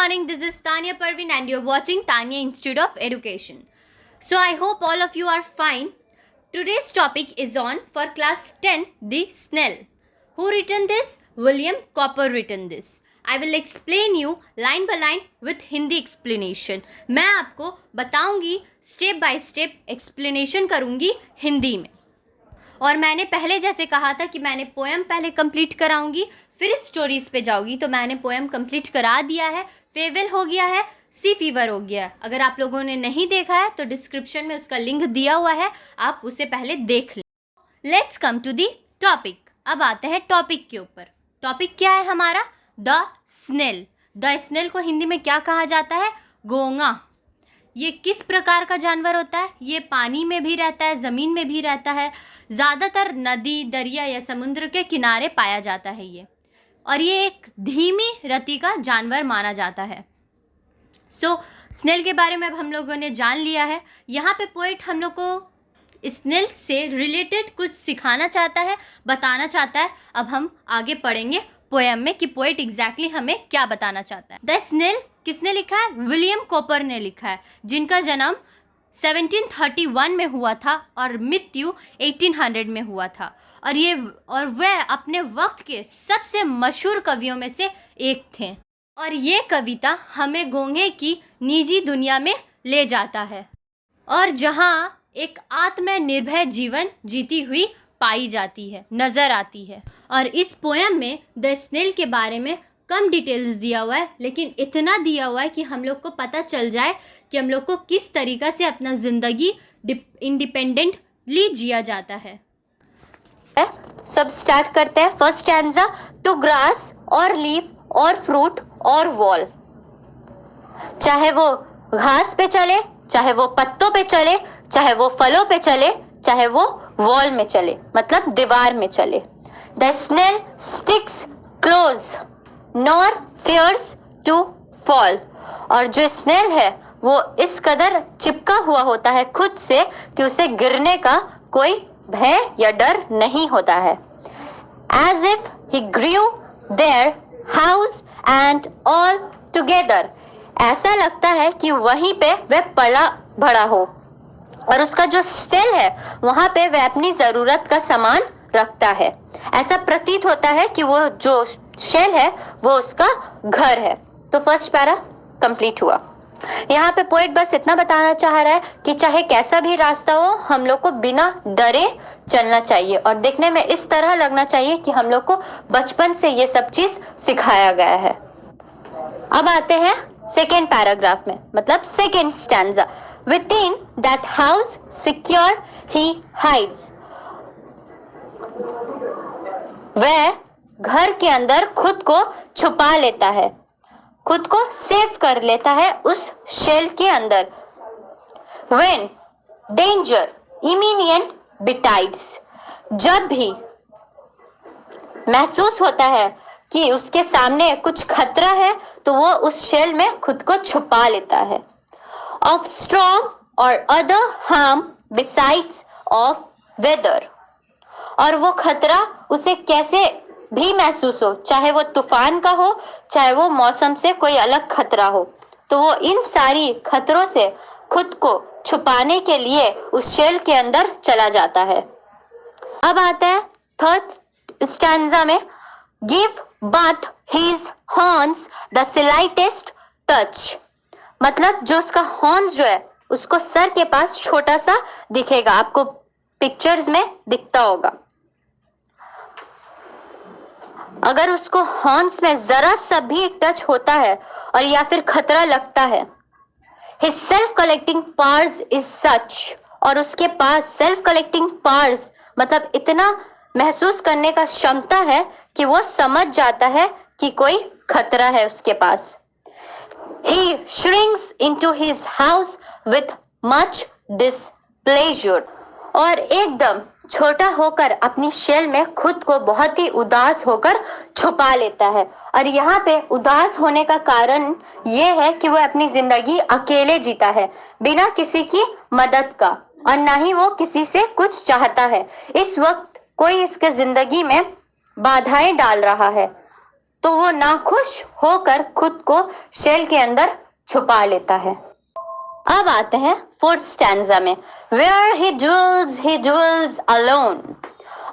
morning, this is Tanya Parveen and you're watching Tanya Institute of Education. So I hope all of you are fine. Today's topic is on for class 10, the snail. Who written this? William Cowper written this. I will explain you line by line with Hindi explanation. मैं आपको बताऊंगी step by step explanation करूंगी हिंदी में. और मैंने पहले जैसे कहा था कि मैंने पोएम पहले कंप्लीट कराऊंगी फिर स्टोरीज पे जाऊंगी, तो मैंने पोएम कंप्लीट करा दिया है. फेयरवेल हो गया है, सी फीवर हो गया है. अगर आप लोगों ने नहीं देखा है तो डिस्क्रिप्शन में उसका लिंक दिया हुआ है, आप उसे पहले देख लें. Let's come to the topic. अब आते हैं टॉपिक के ऊपर. टॉपिक क्या है हमारा? The snail. द स्नेल को हिंदी में क्या कहा जाता है? घोंघा. ये किस प्रकार का जानवर होता है? ये पानी में भी रहता है, ज़मीन में भी रहता है. ज़्यादातर नदी, दरिया या समुद्र के किनारे पाया जाता है ये. और ये एक धीमी रति का जानवर माना जाता है. स्नेल के बारे में अब हम लोगों ने जान लिया है. यहाँ पे पोएट हम लोग को स्नेल से रिलेटेड कुछ सिखाना चाहता है, बताना चाहता है. अब हम आगे पढ़ेंगे पोएम में कि पोएट एग्जैक्टली हमें क्या बताना चाहता है. द स्नेल किसने लिखा है? विलियम कॉपर ने लिखा है, जिनका जन्म 1731 में हुआ था और मृत्यु 1800 में हुआ था. और वह अपने वक्त के सबसे मशहूर कवियों में से एक थे. और ये कविता हमें घोंघे की निजी दुनिया में ले जाता है और जहाँ एक आत्मनिर्भर जीवन जीती हुई पाई जाती है, नज़र आती है. और इस पोएम में द स्नेल के बारे में कम डिटेल्स दिया हुआ है, लेकिन इतना दिया हुआ है कि हम लोग को पता चल जाए कि हम लोग को किस तरीक़ा से अपना ज़िंदगी इंडिपेंडेंटली जिया जाता है. सब स्टार्ट करते हैं. First stanza. टू ग्रास और लीफ और फ्रूट और वॉल. चाहे वो घास पे चले, चाहे वो पत्तों पे चले, चाहे वो फलों पे चले, चाहे वो वॉल में चले, मतलब दीवार में चले. The snail sticks close nor fears to fall. और जो स्नेल है वो इस कदर चिपका हुआ होता है खुद से कि उसे गिरने का कोई भय या डर नहीं होता है. As if he grew their house and all together. ऐसा लगता है कि वहीं पे वह पला बड़ा हो और उसका जो सेल है वहाँ पे वह अपनी ज़रूरत का सामान रखता है. ऐसा प्रतीत होता है कि वो जो शेल है वो उसका घर है. तो फर्स्ट पैरा कंप्लीट हुआ. यहाँ पे पोएट बस इतना बताना चाह रहा है कि चाहे कैसा भी रास्ता हो, हम लोग को बिना डरे चलना चाहिए और देखने में इस तरह लगना चाहिए कि हम लोग को बचपन से ये सब चीज सिखाया गया है. अब आते हैं सेकेंड पैराग्राफ में, मतलब second stanza. Within that house secure he hides. वह घर के अंदर खुद को छुपा लेता है, खुद को सेव कर लेता है उस शेल के अंदर. When danger imminent betides. जब भी महसूस होता है कि उसके सामने कुछ खतरा है तो वो उस शेल में खुद को छुपा लेता है. Of storm or other harm besides of weather. और वो खतरा उसे कैसे भी महसूस हो, चाहे वो तूफान का हो, चाहे वो मौसम से कोई अलग खतरा हो, तो वो इन सारी खतरों से खुद को छुपाने के लिए उस शेल के अंदर चला जाता है. अब आता है थर्ड स्टैंजा में. Give but his horns the slightest touch. मतलब जो उसका हॉर्न्स जो है उसको सर के पास छोटा सा दिखेगा, आपको पिक्चर्स में दिखता होगा. अगर उसको हॉर्न्स में जरा सा भी टच होता है और या फिर खतरा लगता है. His self collecting powers is such. और उसके पास सेल्फ कलेक्टिंग पावर्स मतलब इतना महसूस करने का क्षमता है कि वो समझ जाता है कि कोई खतरा है उसके पास. He shrinks into his house with much displeasure. और एकदम छोटा होकर अपनी शेल में खुद को बहुत ही उदास होकर छुपा लेता है. और यहाँ पे उदास होने का कारण ये है कि वो अपनी जिंदगी अकेले जीता है, बिना किसी की मदद का, और ना ही वो किसी से कुछ चाहता है. इस वक्त कोई इसके जिंदगी में बाधाएं डाल रहा है तो वो नाखुश होकर खुद को शेल के अंदर छुपा लेता है। अब आते हैं फोर्थ स्टैंजा में, Where he dwells alone।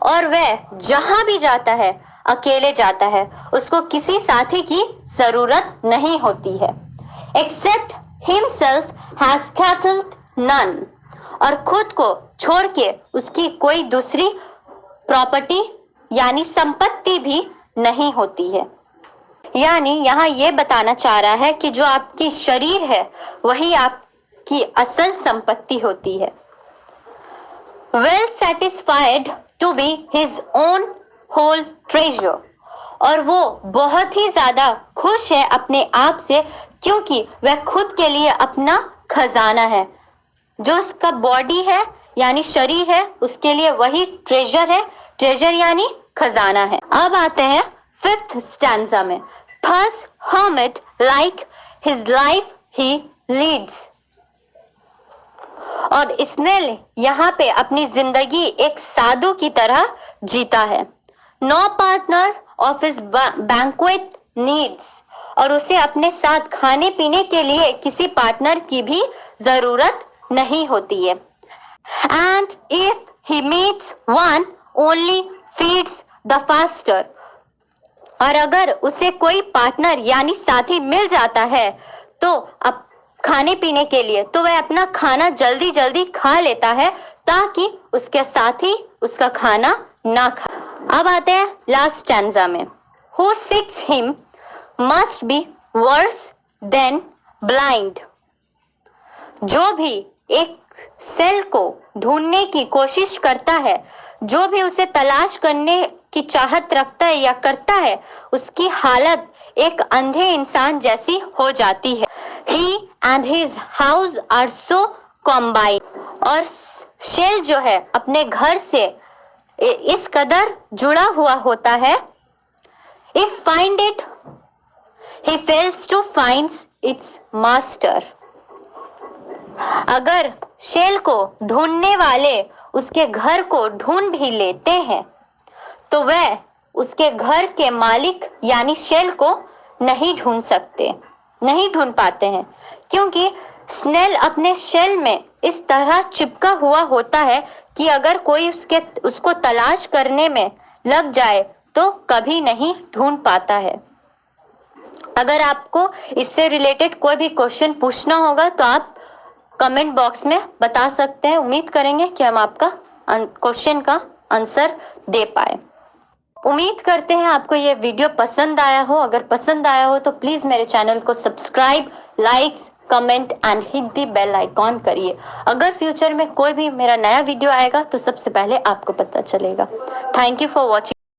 और वह जहां भी जाता है अकेले जाता है, उसको किसी साथी की जरूरत नहीं होती है। Except himself has cattled none। और खुद को छोड़ के उसकी कोई दूसरी प्रॉपर्टी यानी संपत्ति भी नहीं होती है। यानी यहाँ ये बताना चाह रहा है कि जो आपकी शरीर है वही आपकी असल संपत्ति होती है। Well satisfied to be his own whole treasure। और वो बहुत ही ज्यादा खुश है अपने आप से, क्योंकि वह खुद के लिए अपना खजाना है। जो उसका बॉडी है यानी शरीर है, उसके लिए वही ट्रेजर है। ट्रेजर यानी खजाना है। अब आते हैं फिफ्थ स्टैंजा में, Thus hermit like his life he leads। और इसने यहाँ पे अपनी जिंदगी एक साधु की तरह जीता है। No partner of his banquet needs। और उसे अपने साथ खाने पीने के लिए किसी पार्टनर की भी जरूरत नहीं होती है। And if he meets one only feeds the faster। और अगर उसे कोई पार्टनर यानी साथी मिल जाता है तो अब खाने पीने के लिए, तो वह अपना खाना जल्दी जल्दी खा लेता है ताकि उसके साथी उसका खाना ना खा। अब आते हैं लास्ट स्टैंजा में, Who seeks him must be worse than blind। जो भी एक सेल को ढूंढने की कोशिश करता है, जो भी उसे तलाश करने की चाहत रखता है या करता है, उसकी हालत एक अंधे इंसान जैसी हो जाती है। He and his house are so combined। और शेल जो है अपने घर से इस कदर जुड़ा हुआ होता है, If find it, he fails to find its master। अगर शेल को ढूंढने वाले उसके घर को ढूंढ भी लेते हैं तो वह उसके घर के मालिक यानी शेल को नहीं ढूंढ पाते हैं, क्योंकि स्नेल अपने शेल में इस तरह चिपका हुआ होता है कि अगर कोई उसको तलाश करने में लग जाए तो कभी नहीं ढूंढ पाता है। अगर आपको इससे रिलेटेड कोई भी क्वेश्चन पूछना होगा तो आप कमेंट बॉक्स में बता सकते हैं। उम्मीद करेंगे कि हम आपका क्वेश्चन का आंसर दे पाए। उम्मीद करते हैं आपको ये वीडियो पसंद आया हो। अगर पसंद आया हो तो प्लीज मेरे चैनल को subscribe, likes, comment and hit the bell icon करिए। अगर फ्यूचर में कोई भी मेरा नया वीडियो आएगा तो सबसे पहले आपको पता चलेगा। Thank you for watching.